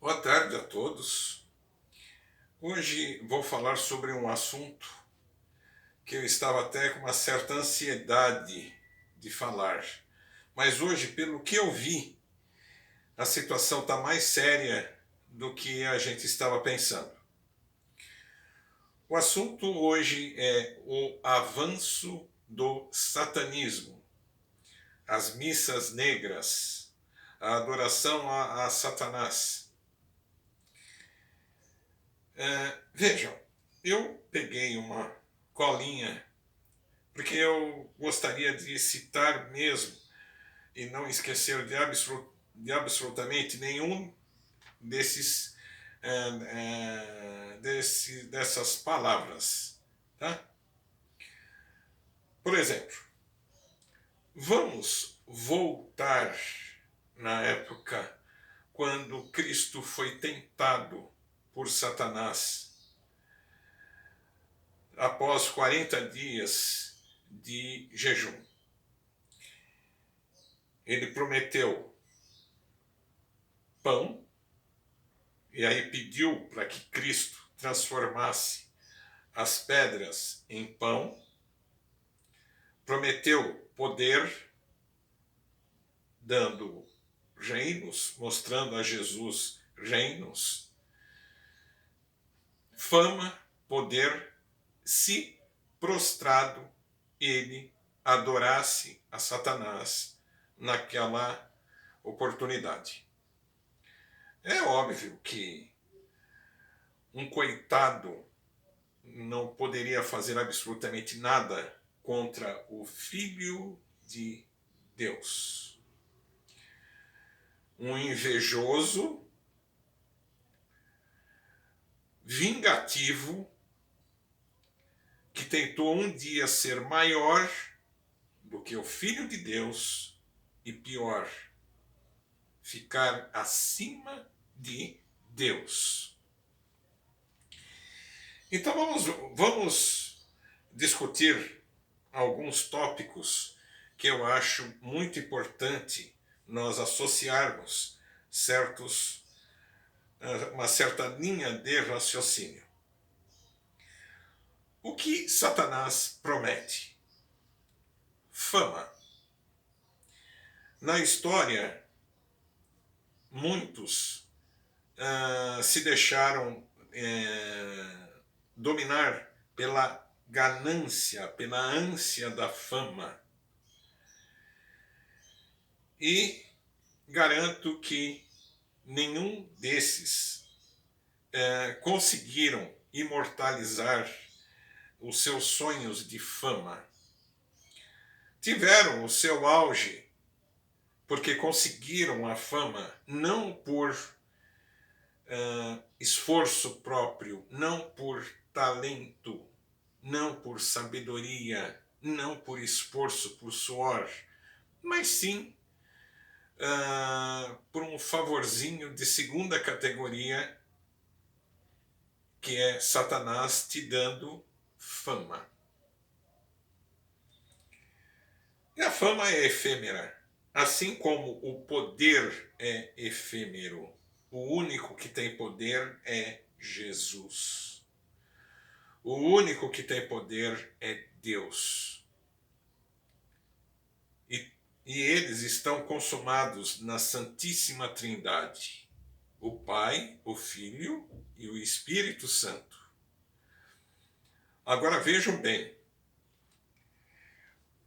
Boa tarde a todos. Hoje vou falar sobre um assunto que eu estava até com uma certa ansiedade de falar. Mas hoje, pelo que eu vi, a situação está mais séria do que a gente estava pensando. O assunto hoje é o avanço do satanismo, as missas negras, a adoração a Satanás. Vejam, eu peguei uma colinha porque eu gostaria de citar mesmo e não esquecer de absolutamente nenhum desses dessas palavras, tá? Por exemplo, vamos voltar na época quando Cristo foi tentado por Satanás após 40 dias de jejum. Ele prometeu pão, e aí pediu para que Cristo transformasse as pedras em pão, prometeu poder, dando reinos, mostrando a Jesus reinos, fama, poder, se prostrado ele adorasse a Satanás naquela oportunidade. É óbvio que um coitado não poderia fazer absolutamente nada contra o Filho de Deus. Um invejoso, vingativo, que tentou um dia ser maior do que o Filho de Deus e pior, ficar acima de Deus. Então vamos discutir alguns tópicos que eu acho muito importante nós associarmos uma certa linha de raciocínio. O que Satanás promete? Fama. Na história, muitos se deixaram dominar pela ganância, pela ânsia da fama. E garanto que nenhum desses conseguiram imortalizar os seus sonhos de fama. Tiveram o seu auge porque conseguiram a fama não por esforço próprio, não por talento, não por sabedoria, não por esforço, por suor, mas sim por um favorzinho de segunda categoria, que é Satanás te dando fama. E a fama é efêmera, assim como o poder é efêmero. O único que tem poder é Jesus. O único que tem poder é Deus. E eles estão consumados na Santíssima Trindade. O Pai, o Filho e o Espírito Santo. Agora vejam bem.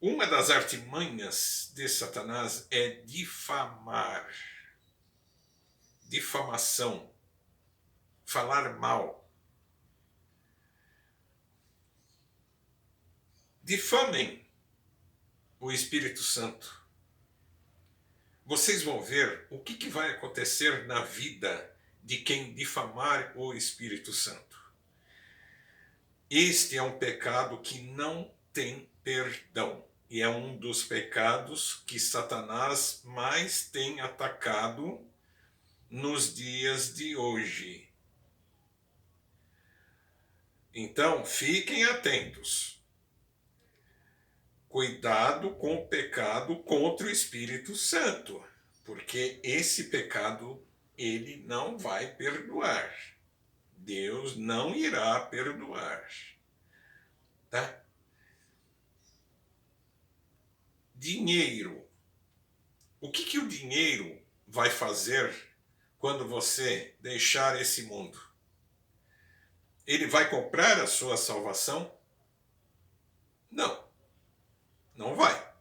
Uma das artimanhas de Satanás é difamar. Difamação. Falar mal. Difamem o Espírito Santo. Vocês vão ver o que vai acontecer na vida de quem difamar o Espírito Santo. Este é um pecado que não tem perdão. E é um dos pecados que Satanás mais tem atacado nos dias de hoje. Então, fiquem atentos. Cuidado com o pecado contra o Espírito Santo, porque esse pecado ele não vai perdoar. Deus não irá perdoar. Tá? Dinheiro. O que o dinheiro vai fazer quando você deixar esse mundo? Ele vai comprar a sua salvação? Não, não vai.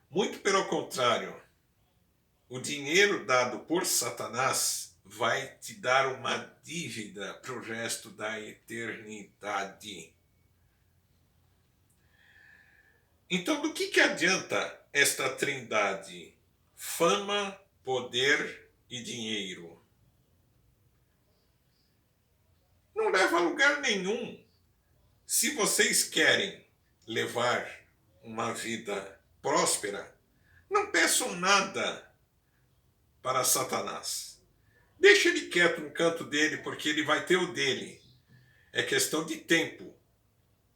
Muito pelo contrário, o dinheiro dado por Satanás vai te dar uma dívida para o resto da eternidade. Então, do que adianta esta trindade? Fama, poder e dinheiro. Não leva a lugar nenhum. Se vocês querem levar uma vida próspera, não peçam nada para Satanás. Deixa ele quieto no canto dele, porque ele vai ter o dele. É questão de tempo.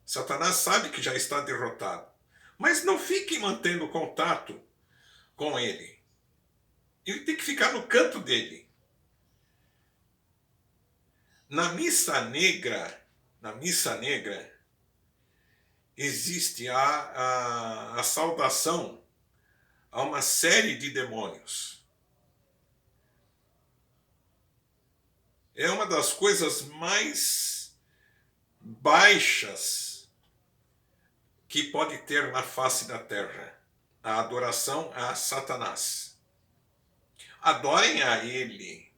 Satanás sabe que já está derrotado. Mas não fiquem mantendo contato com ele. Ele tem que ficar no canto dele. Na missa negra, existe a saudação a uma série de demônios. É uma das coisas mais baixas que pode ter na face da terra. A adoração a Satanás. Adorem a ele.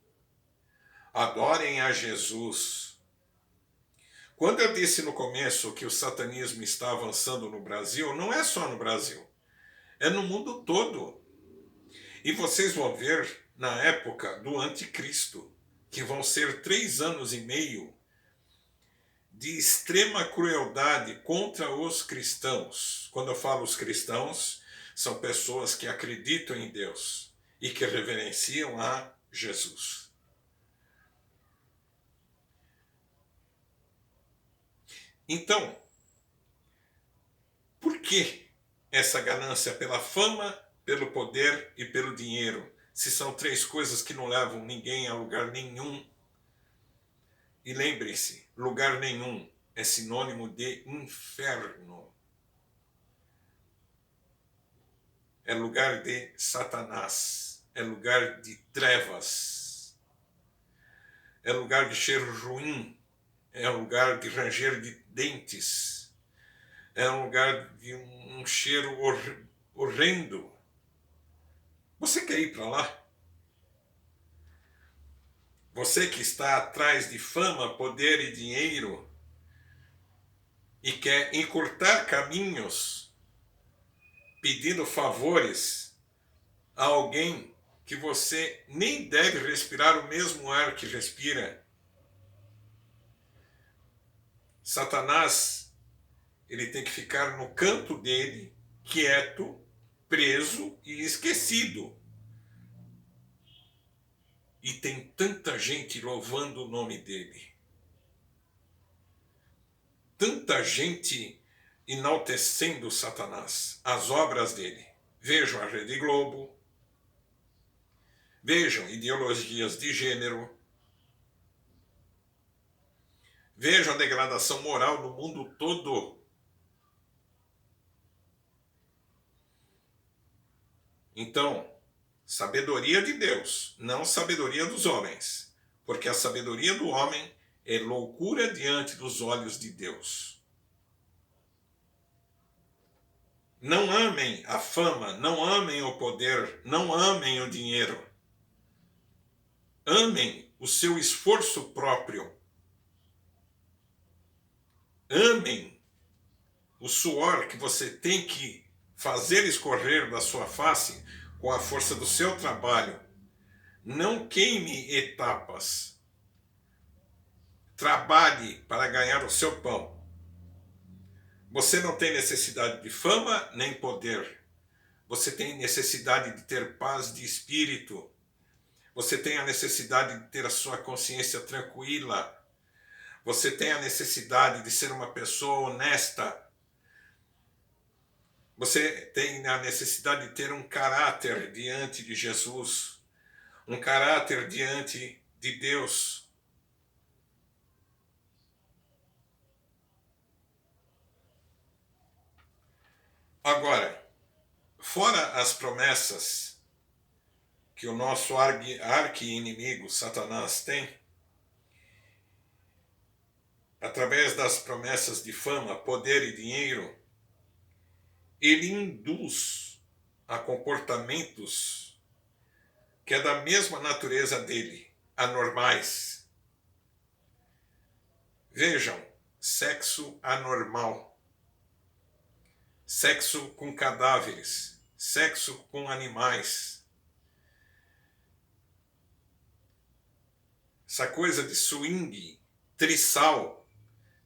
Adorem a Jesus. Quando eu disse no começo que o satanismo está avançando no Brasil, não é só no Brasil. É no mundo todo. E vocês vão ver na época do anticristo, que vão ser 3 anos e meio de extrema crueldade contra os cristãos. Quando eu falo os cristãos, são pessoas que acreditam em Deus e que reverenciam a Jesus. Então, por que essa ganância pela fama, pelo poder e pelo dinheiro, se são 3 coisas que não levam ninguém a lugar nenhum? E lembre-se, lugar nenhum é sinônimo de inferno. É lugar de Satanás, é lugar de trevas, é lugar de cheiro ruim, é lugar de ranger de dentes, é um lugar de um cheiro horrendo. Você quer ir para lá? Você que está atrás de fama, poder e dinheiro e quer encurtar caminhos pedindo favores a alguém que você nem deve respirar o mesmo ar que respira. Satanás, ele tem que ficar no canto dele, quieto, preso e esquecido. E tem tanta gente louvando o nome dele. Tanta gente enaltecendo Satanás, as obras dele. Vejam a Rede Globo, vejam ideologias de gênero, vejam a degradação moral no mundo todo. Então, sabedoria de Deus, não sabedoria dos homens, porque a sabedoria do homem é loucura diante dos olhos de Deus. Não amem a fama, não amem o poder, não amem o dinheiro. Amem o seu esforço próprio. Amem o suor que você tem que fazer escorrer da sua face com a força do seu trabalho. Não queime etapas. Trabalhe para ganhar o seu pão. Você não tem necessidade de fama nem poder. Você tem necessidade de ter paz de espírito. Você tem a necessidade de ter a sua consciência tranquila. Você tem a necessidade de ser uma pessoa honesta. Você tem a necessidade de ter um caráter diante de Jesus. um caráter diante de Deus. Agora, fora as promessas que o nosso arqui-inimigo Satanás tem, através das promessas de fama, poder e dinheiro, ele induz a comportamentos que é da mesma natureza dele, anormais. Vejam, sexo anormal, sexo com cadáveres, sexo com animais. Essa coisa de swing, trissal,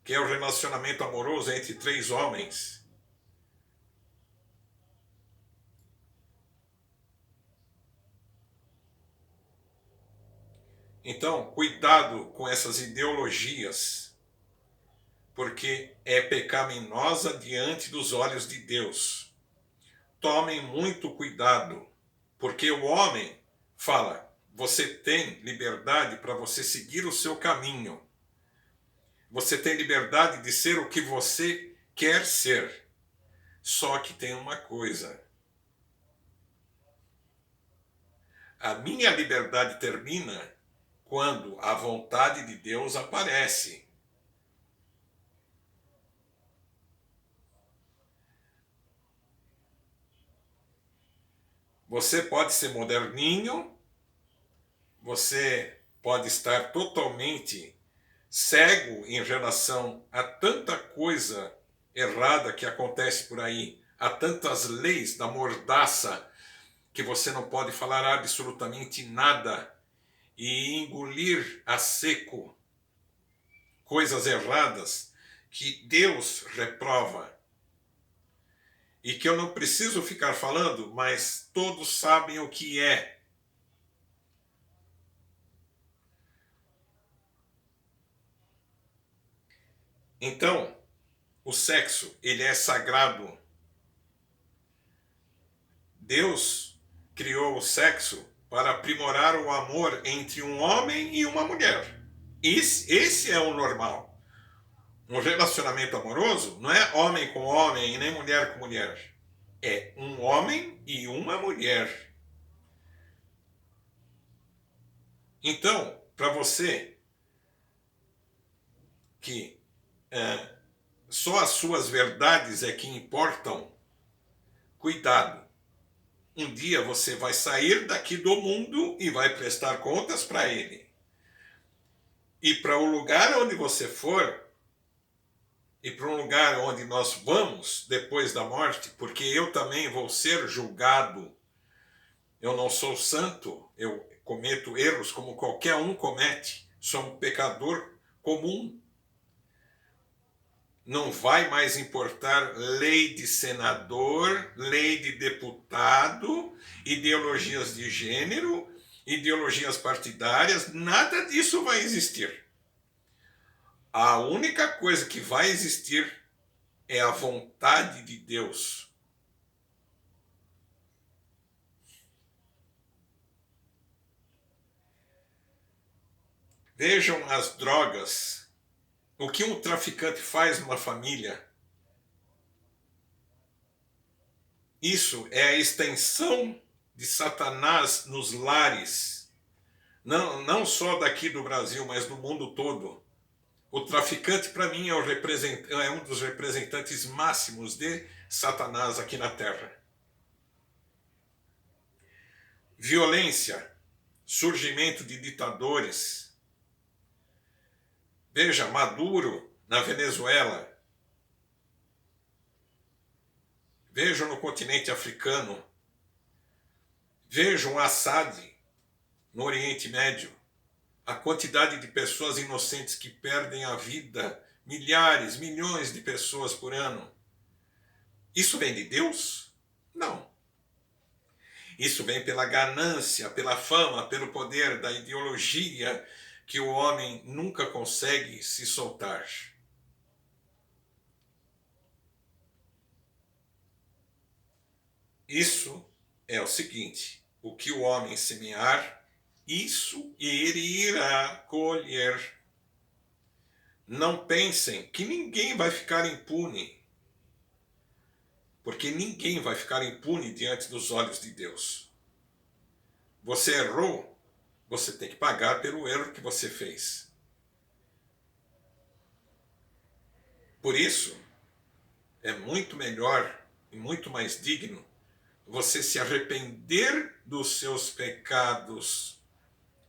que é o relacionamento amoroso entre 3 homens. Então, cuidado com essas ideologias, porque é pecaminosa diante dos olhos de Deus. Tomem muito cuidado, porque o homem fala, você tem liberdade para você seguir o seu caminho. Você tem liberdade de ser o que você quer ser. Só que tem uma coisa. A minha liberdade termina quando a vontade de Deus aparece. Você pode ser moderninho, você pode estar totalmente cego em relação a tanta coisa errada que acontece por aí, a tantas leis da mordaça que você não pode falar absolutamente nada e engolir a seco coisas erradas que Deus reprova e que eu não preciso ficar falando, mas todos sabem o que é. Então, o sexo, ele é sagrado. Deus criou o sexo para aprimorar o amor entre um homem e uma mulher. Esse é o normal. Um relacionamento amoroso não é homem com homem e nem mulher com mulher. É um homem e uma mulher. Então, para você que só as suas verdades é que importam, cuidado. Um dia você vai sair daqui do mundo e vai prestar contas para ele. E para o lugar onde você for, e para um lugar onde nós vamos depois da morte, porque eu também vou ser julgado. Eu não sou santo, eu cometo erros como qualquer um comete. Sou um pecador comum. Não vai mais importar lei de senador, lei de deputado, ideologias de gênero, ideologias partidárias, nada disso vai existir. A única coisa que vai existir é a vontade de Deus. Vejam as drogas. O que um traficante faz numa família? Isso é a extensão de Satanás nos lares. Não só daqui do Brasil, mas do mundo todo. O traficante, para mim, é um dos representantes máximos de Satanás aqui na Terra. Violência, surgimento de ditadores. Veja, Maduro na Venezuela. Vejam no continente africano. Vejam Assad no Oriente Médio. A quantidade de pessoas inocentes que perdem a vida, milhares, milhões de pessoas por ano. Isso vem de Deus? Não. Isso vem pela ganância, pela fama, pelo poder da ideologia que o homem nunca consegue se soltar. Isso é o seguinte: o que o homem semear, isso ele irá colher. Não pensem que ninguém vai ficar impune, porque ninguém vai ficar impune diante dos olhos de Deus. Você errou, você tem que pagar pelo erro que você fez. Por isso, é muito melhor e muito mais digno você se arrepender dos seus pecados.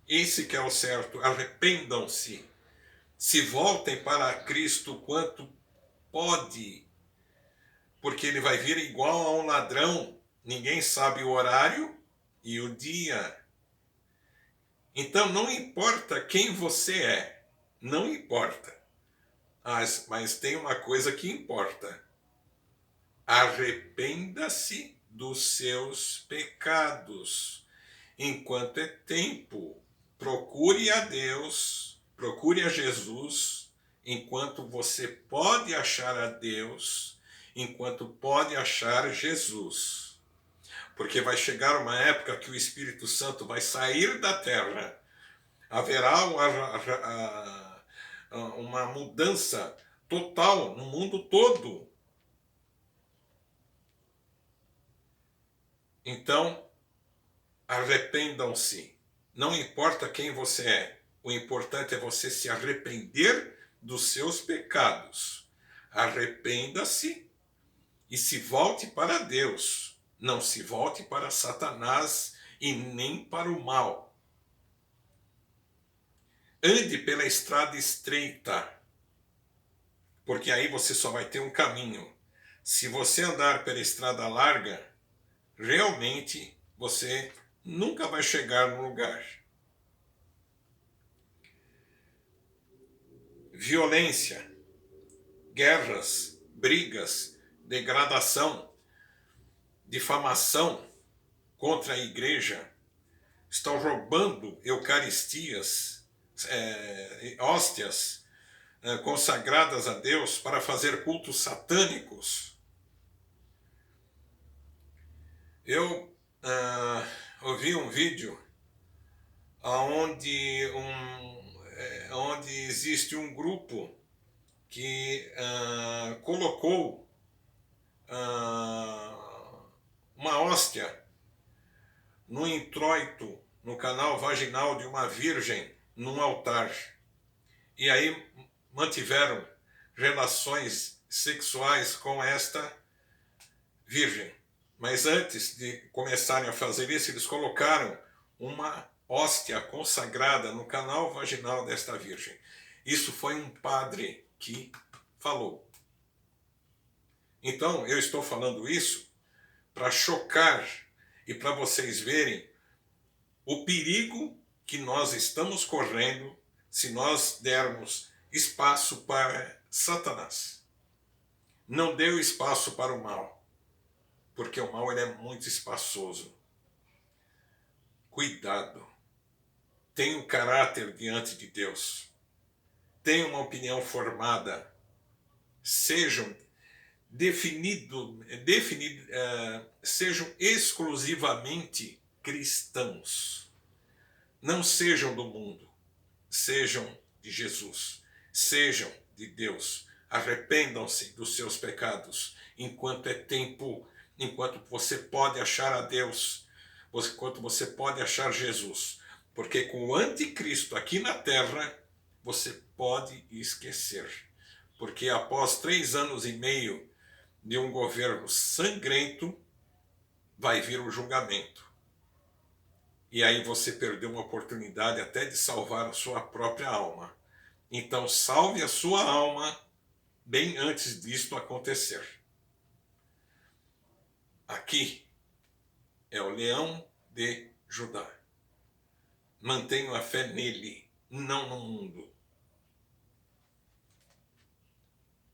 Esse que é o certo, arrependam-se. Se voltem para Cristo quanto pode, porque ele vai vir igual a um ladrão. Ninguém sabe o horário e o dia. Então não importa quem você é, não importa. Mas tem uma coisa que importa. Arrependa-se dos seus pecados. Enquanto é tempo, procure a Deus, procure a Jesus, enquanto você pode achar a Deus, enquanto pode achar Jesus. Porque vai chegar uma época que o Espírito Santo vai sair da terra, haverá uma mudança total no mundo todo. Então, arrependam-se. Não importa quem você é, o importante é você se arrepender dos seus pecados. Arrependa-se e se volte para Deus. Não se volte para Satanás e nem para o mal. Ande pela estrada estreita, porque aí você só vai ter um caminho. Se você andar pela estrada larga, realmente você nunca vai chegar no lugar. Violência, guerras, brigas, degradação, difamação contra a igreja, estão roubando eucaristias, hóstias consagradas a Deus para fazer cultos satânicos. Eu ouvi um vídeo onde existe um grupo que colocou uma hóstia no introito, no canal vaginal de uma virgem, num altar. E aí mantiveram relações sexuais com esta virgem. Mas antes de começarem a fazer isso, eles colocaram uma hóstia consagrada no canal vaginal desta virgem. Isso foi um padre que falou. Então, eu estou falando isso para chocar e para vocês verem o perigo que nós estamos correndo se nós dermos espaço para Satanás. Não deu espaço para o mal, porque o mal ele é muito espaçoso. Cuidado. Tenha um caráter diante de Deus. Tenha uma opinião formada. Sejam sejam exclusivamente cristãos. Não sejam do mundo. Sejam de Jesus. Sejam de Deus. Arrependam-se dos seus pecados enquanto é tempo, enquanto você pode achar a Deus, enquanto você pode achar Jesus. Porque com o anticristo aqui na terra, você pode esquecer. Porque após 3 anos e meio de um governo sangrento, vai vir o julgamento. E aí você perdeu uma oportunidade até de salvar a sua própria alma. Então salve a sua alma bem antes disto acontecer. Aqui é o leão de Judá. Mantenho a fé nele, não no mundo.